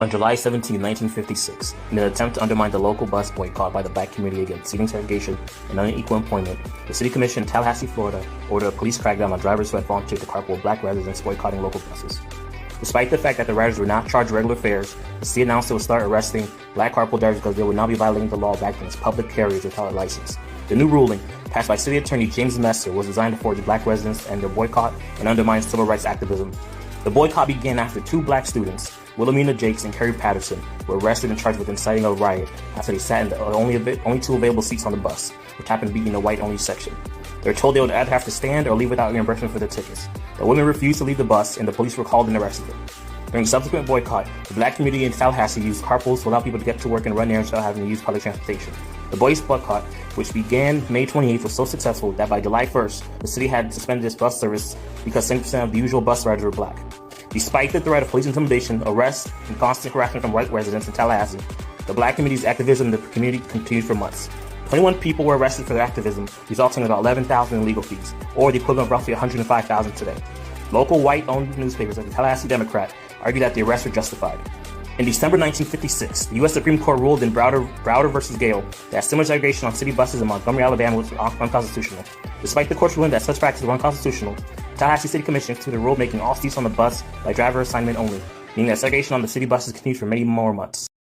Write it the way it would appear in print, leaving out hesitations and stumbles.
On July 17, 1956, in an attempt to undermine the local bus boycott by the black community against seating segregation and unequal employment, the City Commission in Tallahassee, Florida, ordered a police crackdown on drivers who had volunteered to carpool with black residents boycotting local buses. Despite the fact that the riders were not charged regular fares, the city announced it would start arresting black carpool drivers because they would now be violating the law back against public carriers without a license. The new ruling, passed by City Attorney James Messer, was designed to forge black residents and their boycott and undermine civil rights activism. The boycott began after two black students, Wilhelmina Jakes and Kerry Patterson, were arrested and charged with inciting a riot after they sat in the only two available seats on the bus, which happened to be in the white-only section. They were told they would either have to stand or leave without reimbursement for their tickets. The women refused to leave the bus, and the police were called and arrested them. During the subsequent boycott, the black community in Tallahassee used carpools to allow people to get to work and run errands without having to use public transportation. The boycott, which began May 28th, was so successful that by July 1st, the city had suspended its bus service because 70% of the usual bus riders were black. Despite the threat of police intimidation, arrests, and constant harassment from white residents in Tallahassee, the black community's activism in the community continued for months. 21 people were arrested for their activism, resulting in about $11,000 in legal fees, or the equivalent of roughly $105,000 today. Local white-owned newspapers like the Tallahassee Democrat argued that the arrests were justified. In December 1956, the U.S. Supreme Court ruled in Browder v. Gale that similar segregation on city buses in Montgomery, Alabama was unconstitutional. Despite the court's ruling that such practice was unconstitutional, the Tallahassee City Commission instituted a rule making all seats on the bus by driver assignment only, meaning that segregation on the city buses continued for many more months.